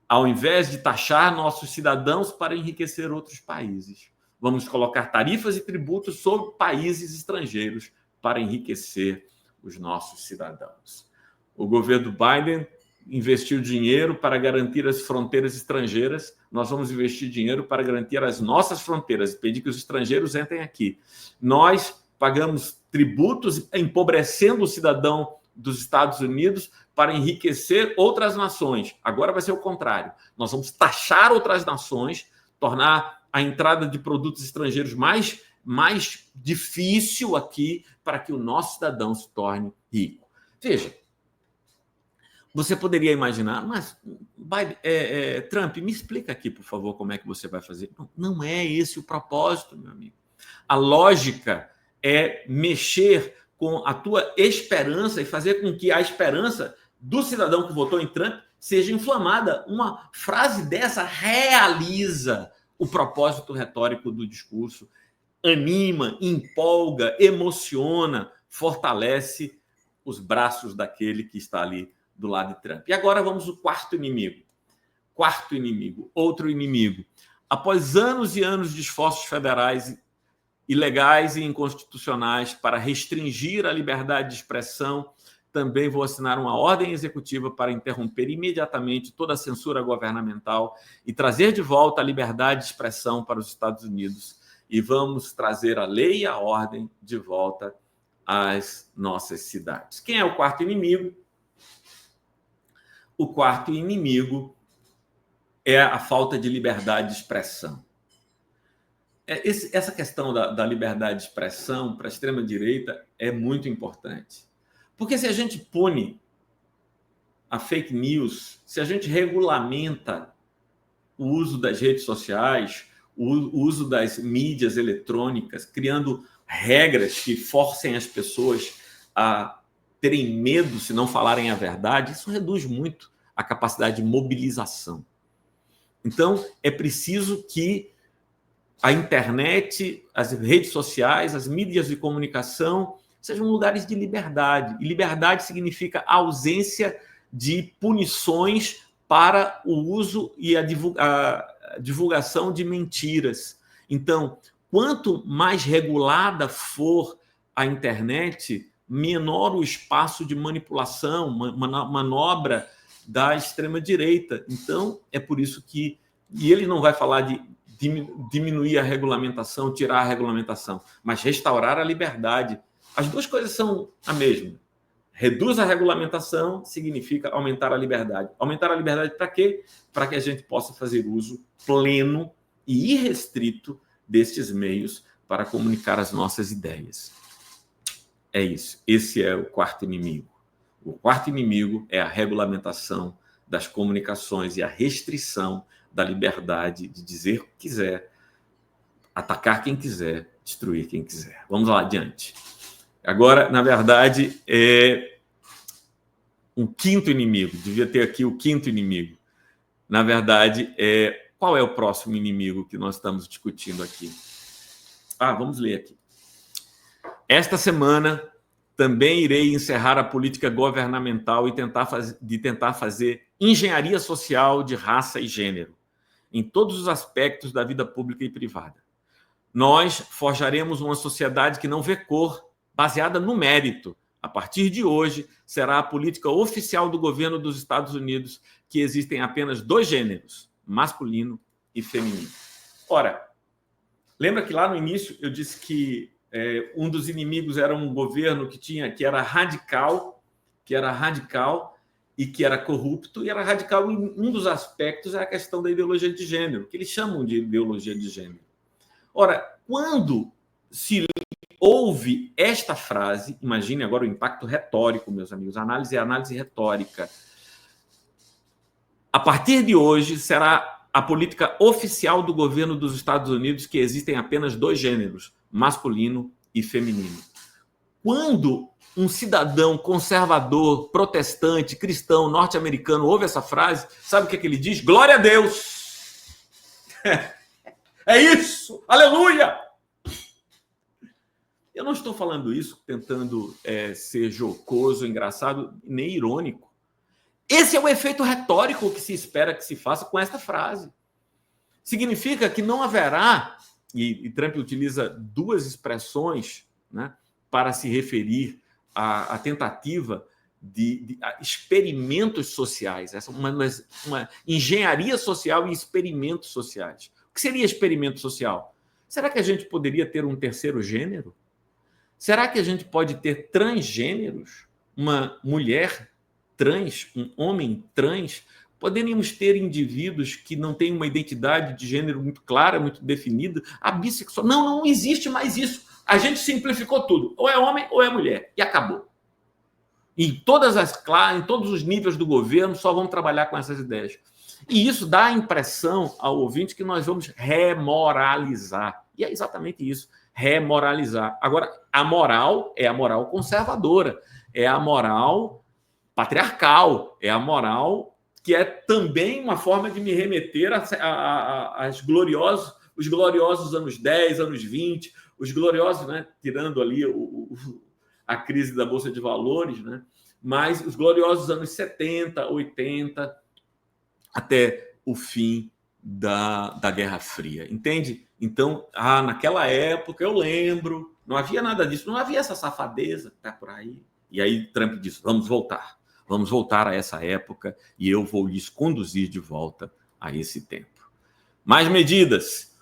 Ao invés de taxar nossos cidadãos para enriquecer outros países, vamos colocar tarifas e tributos sobre países estrangeiros para enriquecer os nossos cidadãos. O governo Biden investiu dinheiro para garantir as fronteiras estrangeiras, nós vamos investir dinheiro para garantir as nossas fronteiras e pedir que os estrangeiros entrem aqui. Nós pagamos tributos empobrecendo o cidadão dos Estados Unidos para enriquecer outras nações. Agora vai ser o contrário. Nós vamos taxar outras nações, tornar a entrada de produtos estrangeiros mais difícil aqui para que o nosso cidadão se torne rico. Veja, você poderia imaginar, mas Trump, me explica aqui, por favor, como é que você vai fazer. Não é esse o propósito, meu amigo. A lógica é mexer com a tua esperança e fazer com que a esperança do cidadão que votou em Trump seja inflamada. Uma frase dessa realiza o propósito retórico do discurso, anima, empolga, emociona, fortalece os braços daquele que está ali do lado de Trump. E agora vamos ao quarto inimigo. Quarto inimigo, outro inimigo. Após anos e anos de esforços federais ilegais e inconstitucionais para restringir a liberdade de expressão, também vou assinar uma ordem executiva para interromper imediatamente toda a censura governamental e trazer de volta a liberdade de expressão para os Estados Unidos. E vamos trazer a lei e a ordem de volta às nossas cidades. Quem é o quarto inimigo? O quarto inimigo é a falta de liberdade de expressão. Essa questão da liberdade de expressão para a extrema-direita é muito importante. Porque se a gente pune a fake news, se a gente regulamenta o uso das redes sociais, o uso das mídias eletrônicas, criando regras que forcem as pessoas a terem medo se não falarem a verdade, isso reduz muito a capacidade de mobilização. Então, é preciso que a internet, as redes sociais, as mídias de comunicação sejam lugares de liberdade. E liberdade significa ausência de punições para o uso e a divulgação de mentiras. Então, quanto mais regulada for a internet, menor o espaço de manipulação, manobra da extrema-direita. Então, é por isso que... E ele não vai falar de diminuir a regulamentação, tirar a regulamentação, mas restaurar a liberdade. As duas coisas são a mesma. Reduz a regulamentação significa aumentar a liberdade. Aumentar a liberdade para quê? Para que a gente possa fazer uso pleno e irrestrito destes meios para comunicar as nossas ideias. É isso. Esse é o quarto inimigo. O quarto inimigo é a regulamentação das comunicações e a restrição da liberdade de dizer o que quiser, atacar quem quiser, destruir quem quiser. Vamos lá adiante. Agora, na verdade, é um quinto inimigo. Devia ter aqui o quinto inimigo. Na verdade, qual é o próximo inimigo que nós estamos discutindo aqui? Vamos ler aqui. Esta semana também irei encerrar a política governamental e tentar fazer engenharia social de raça e gênero em todos os aspectos da vida pública e privada. Nós forjaremos uma sociedade que não vê cor, baseada no mérito. A partir de hoje, será a política oficial do governo dos Estados Unidos que existem apenas dois gêneros, masculino e feminino. Ora, lembra que lá no início eu disse que um dos inimigos era um governo que era radical e que era corrupto, e era radical em um dos aspectos, é a questão da ideologia de gênero, que eles chamam de ideologia de gênero. Ora, quando se ouve esta frase, imagine agora o impacto retórico, meus amigos, análise retórica. A partir de hoje será a política oficial do governo dos Estados Unidos que existem apenas 2 gêneros, masculino e feminino. Quando um cidadão conservador, protestante, cristão, norte-americano ouve essa frase, sabe o que ele diz? Glória a Deus! É isso! Aleluia! Eu não estou falando isso tentando ser jocoso, engraçado, nem irônico. Esse é o efeito retórico que se espera que se faça com esta frase. Significa que não haverá, e Trump utiliza 2 expressões, né, para se referir à tentativa de experimentos sociais, uma engenharia social e experimentos sociais. O que seria experimento social? Será que a gente poderia ter um terceiro gênero? Será que a gente pode ter transgêneros? Uma mulher trans, um homem trans? Poderíamos ter indivíduos que não têm uma identidade de gênero muito clara, muito definida? A bissexual. Não existe mais isso. A gente simplificou tudo. Ou é homem ou é mulher. E acabou. Em todas as classes, em todos os níveis do governo, só vamos trabalhar com essas ideias. E isso dá a impressão ao ouvinte que nós vamos remoralizar. E é exatamente isso, remoralizar. Agora, a moral é a moral conservadora, é a moral patriarcal, é a moral que é também uma forma de me remeter os gloriosos anos 10, anos 20, os gloriosos, né, tirando ali a crise da Bolsa de Valores, né, mas os gloriosos anos 70, 80, até o fim da Guerra Fria. Entende? Então, naquela época, eu lembro, não havia nada disso, não havia essa safadeza que está por aí. E aí Trump disse, vamos voltar a essa época e eu vou lhes conduzir de volta a esse tempo. Mais medidas.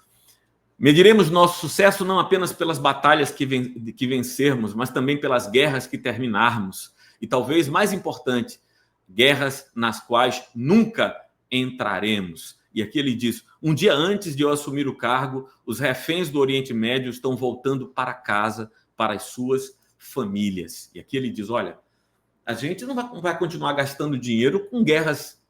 Mediremos nosso sucesso não apenas pelas batalhas que vencermos, mas também pelas guerras que terminarmos. E talvez mais importante, guerras nas quais nunca entraremos. E aqui ele diz, um dia antes de eu assumir o cargo, os reféns do Oriente Médio estão voltando para casa, para as suas famílias. E aqui ele diz, olha, a gente não vai continuar gastando dinheiro com guerras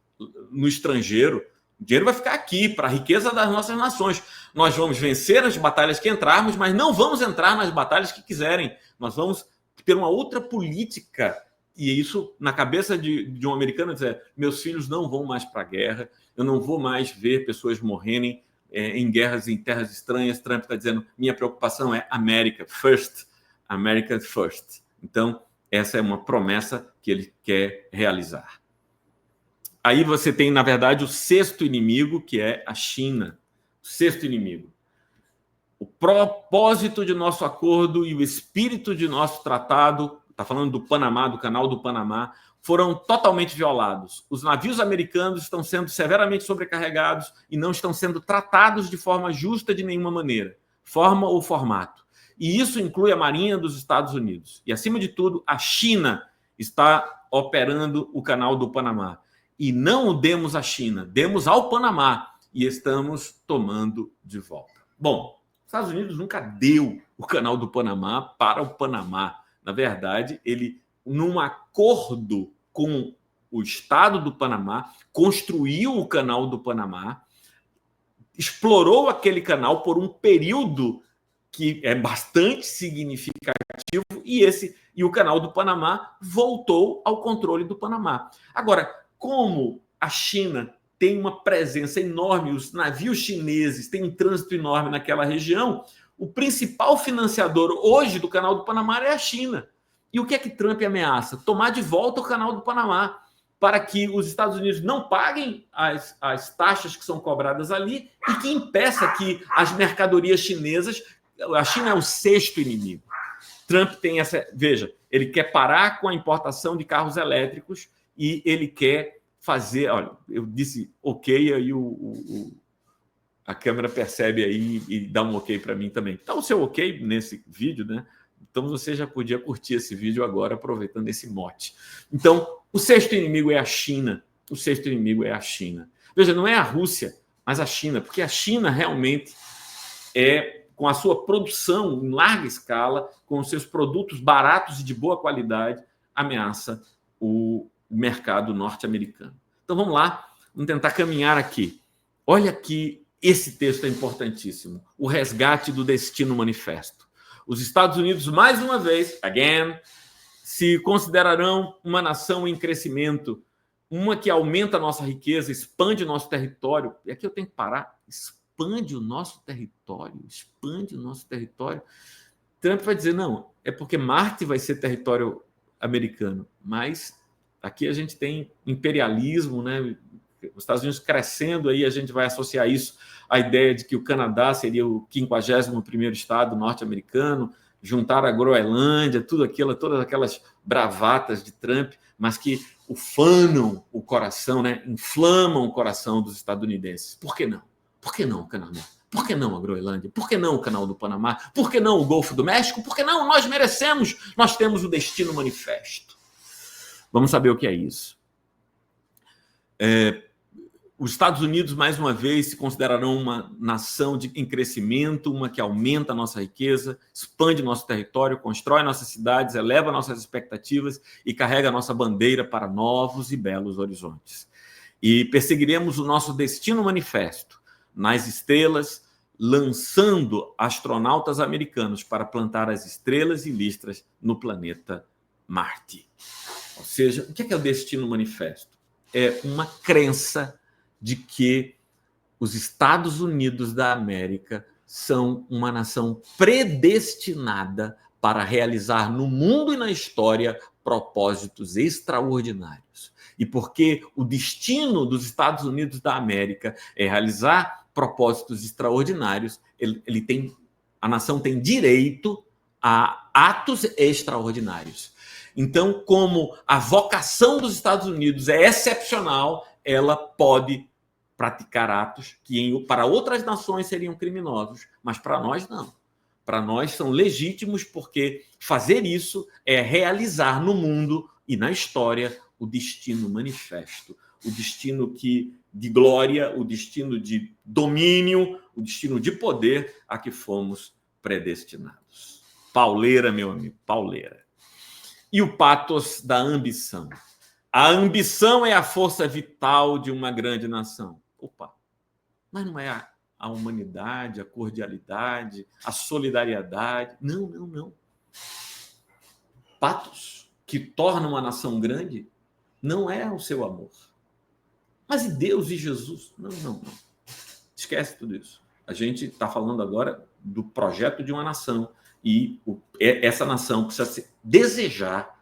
no estrangeiro. O dinheiro vai ficar aqui, para a riqueza das nossas nações. Nós vamos vencer as batalhas que entrarmos, mas não vamos entrar nas batalhas que quiserem. Nós vamos ter uma outra política. E isso, na cabeça de um americano, dizer, meus filhos não vão mais para a guerra, eu não vou mais ver pessoas morrerem em guerras em terras estranhas. Trump está dizendo, minha preocupação é America first, America first. Então, essa é uma promessa que ele quer realizar. Aí você tem, na verdade, o 6º inimigo, que é a China. O 6º inimigo. O propósito de nosso acordo e o espírito de nosso tratado, está falando do Panamá, do Canal do Panamá, foram totalmente violados. Os navios americanos estão sendo severamente sobrecarregados e não estão sendo tratados de forma justa de nenhuma maneira, forma ou formato. E isso inclui a Marinha dos Estados Unidos. E, acima de tudo, a China está operando o Canal do Panamá. E não o demos à China, demos ao Panamá e estamos tomando de volta. Bom, os Estados Unidos nunca deu o Canal do Panamá para o Panamá. Na verdade, ele, num acordo com o Estado do Panamá, construiu o Canal do Panamá, explorou aquele canal por um período que é bastante significativo e o Canal do Panamá voltou ao controle do Panamá. Agora, como a China tem uma presença enorme, os navios chineses têm um trânsito enorme naquela região, o principal financiador hoje do Canal do Panamá é a China. E o que é que Trump ameaça? Tomar de volta o Canal do Panamá, para que os Estados Unidos não paguem as taxas que são cobradas ali e que impeça que as mercadorias chinesas... A China é o 6º inimigo. Trump tem essa... Veja, ele quer parar com a importação de carros elétricos e ele quer fazer... Olha, eu disse ok, aí a câmera percebe aí e dá um ok para mim também. Então, o seu ok nesse vídeo, né? Então, você já podia curtir esse vídeo agora, aproveitando esse mote. Então, o 6º inimigo é a China. O 6º inimigo é a China. Veja, não é a Rússia, mas a China, porque a China realmente com a sua produção em larga escala, com os seus produtos baratos e de boa qualidade, ameaça o mercado norte-americano. Então, vamos lá, vamos tentar caminhar aqui. Olha que esse texto é importantíssimo. O resgate do destino manifesto. Os Estados Unidos, mais uma vez, again, se considerarão uma nação em crescimento, uma que aumenta a nossa riqueza, expande o nosso território. E aqui eu tenho que parar. Expande o nosso território, expande o nosso território. Trump vai dizer, não, é porque Marte vai ser território americano. Mas aqui a gente tem imperialismo, né? Os Estados Unidos crescendo, aí a gente vai associar isso à ideia de que o Canadá seria o 51º estado norte-americano, juntar a Groenlândia, tudo aquilo, todas aquelas bravatas de Trump, mas que ufanam o coração, né? Inflamam o coração dos estadunidenses. Por que não? Por que não o Canadá? Por que não a Groenlândia? Por que não o Canal do Panamá? Por que não o Golfo do México? Por que não? Nós merecemos. Nós temos o destino manifesto. Vamos saber o que é isso. Os Estados Unidos, mais uma vez, se considerarão uma nação em crescimento, uma que aumenta a nossa riqueza, expande nosso território, constrói nossas cidades, eleva nossas expectativas e carrega a nossa bandeira para novos e belos horizontes. E perseguiremos o nosso destino manifesto nas estrelas, lançando astronautas americanos para plantar as estrelas e listras no planeta Marte. Ou seja, o que é o destino manifesto? É uma crença de que os Estados Unidos da América são uma nação predestinada para realizar no mundo e na história propósitos extraordinários. E porque o destino dos Estados Unidos da América é realizar propósitos extraordinários, a nação tem direito a atos extraordinários. Então, como a vocação dos Estados Unidos é excepcional, ela pode praticar atos que para outras nações seriam criminosos, mas para nós não. Para nós são legítimos, porque fazer isso é realizar no mundo e na história o destino manifesto, o destino de glória, o destino de domínio, o destino de poder a que fomos predestinados. Pauleira, meu amigo, pauleira. E o pathos da ambição. A ambição é a força vital de uma grande nação. Opa, mas não é a humanidade, a cordialidade, a solidariedade. Não, não, não. Pathos que torna uma nação grande não é o seu amor. Mas e Deus e Jesus? Não, não, não. Esquece tudo isso. A gente está falando agora do projeto de uma nação e essa nação precisa desejar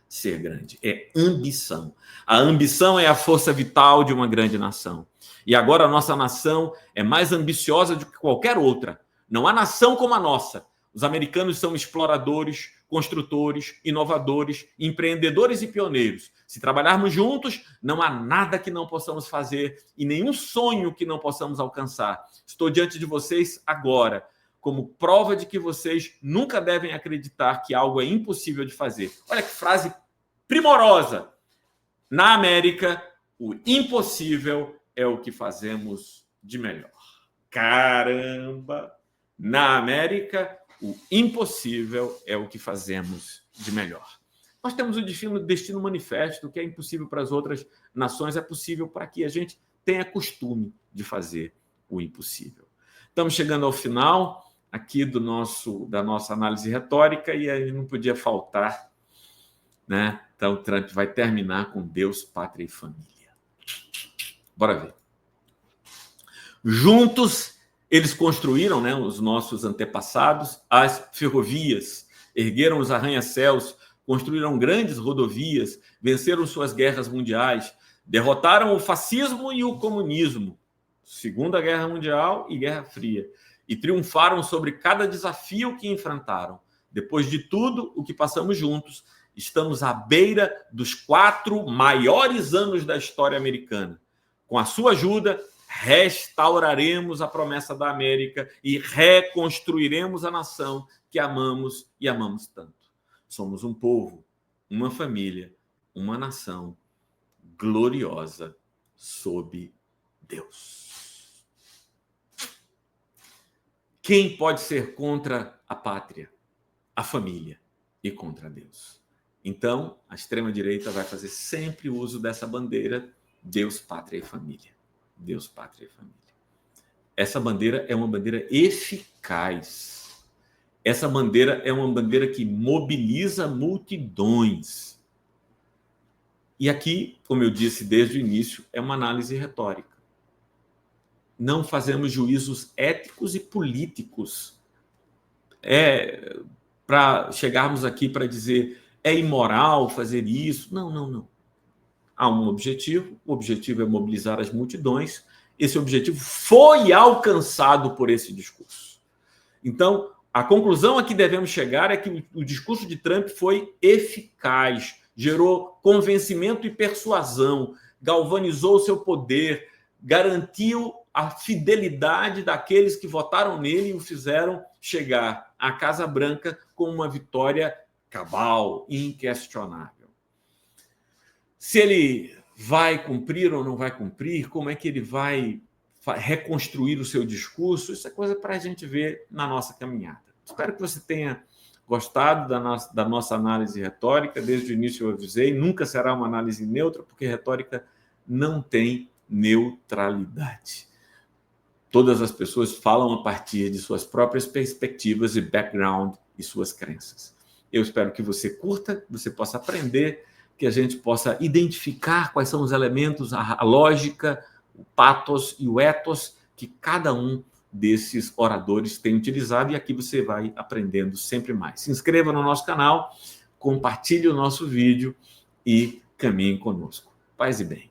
ser grande. É ambição. A ambição é a força vital de uma grande nação. E agora a nossa nação é mais ambiciosa do que qualquer outra. Não há nação como a nossa. Os americanos são exploradores, construtores, inovadores, empreendedores e pioneiros. Se trabalharmos juntos, não há nada que não possamos fazer e nenhum sonho que não possamos alcançar. Estou diante de vocês agora, como prova de que vocês nunca devem acreditar que algo é impossível de fazer. Olha que frase primorosa! Na América, o impossível é o que fazemos de melhor. Caramba! Na América, o impossível é o que fazemos de melhor. Nós temos o destino manifesto, o que é impossível para as outras nações é possível para que a gente tenha costume de fazer o impossível. Estamos chegando ao final aqui da nossa análise retórica e aí não podia faltar, né? Então, o Trump vai terminar com Deus, pátria e família. Bora ver. Juntos, eles construíram, né, os nossos antepassados, as ferrovias, ergueram os arranha-céus, construíram grandes rodovias, venceram suas guerras mundiais, derrotaram o fascismo e o comunismo, Segunda Guerra Mundial e Guerra Fria, e triunfaram sobre cada desafio que enfrentaram. Depois de tudo o que passamos juntos, estamos à beira dos 4 maiores anos da história americana. Com a sua ajuda, restauraremos a promessa da América e reconstruiremos a nação que amamos e amamos tanto. Somos um povo, uma família, uma nação gloriosa sob Deus. Quem pode ser contra a pátria, a família e contra Deus? Então, a extrema-direita vai fazer sempre uso dessa bandeira, Deus, pátria e família. Deus, Pátria e Família. Essa bandeira é uma bandeira eficaz. Essa bandeira é uma bandeira que mobiliza multidões. E aqui, como eu disse desde o início, é uma análise retórica. Não fazemos juízos éticos e políticos para chegarmos aqui para dizer é imoral fazer isso. Não, não, não. Há um objetivo, o objetivo é mobilizar as multidões. Esse objetivo foi alcançado por esse discurso. Então, a conclusão a que devemos chegar é que o discurso de Trump foi eficaz, gerou convencimento e persuasão, galvanizou o seu poder, garantiu a fidelidade daqueles que votaram nele e o fizeram chegar à Casa Branca com uma vitória cabal, inquestionável. Se ele vai cumprir ou não vai cumprir, como é que ele vai reconstruir o seu discurso, isso é coisa para a gente ver na nossa caminhada. Espero que você tenha gostado da nossa análise retórica. Desde o início eu avisei, nunca será uma análise neutra, porque retórica não tem neutralidade. Todas as pessoas falam a partir de suas próprias perspectivas e background e suas crenças. Eu espero que você curta, que você possa aprender, que a gente possa identificar quais são os elementos, a lógica, o pathos e o ethos que cada um desses oradores tem utilizado, e aqui você vai aprendendo sempre mais. Se inscreva no nosso canal, compartilhe o nosso vídeo e caminhe conosco. Paz e bem.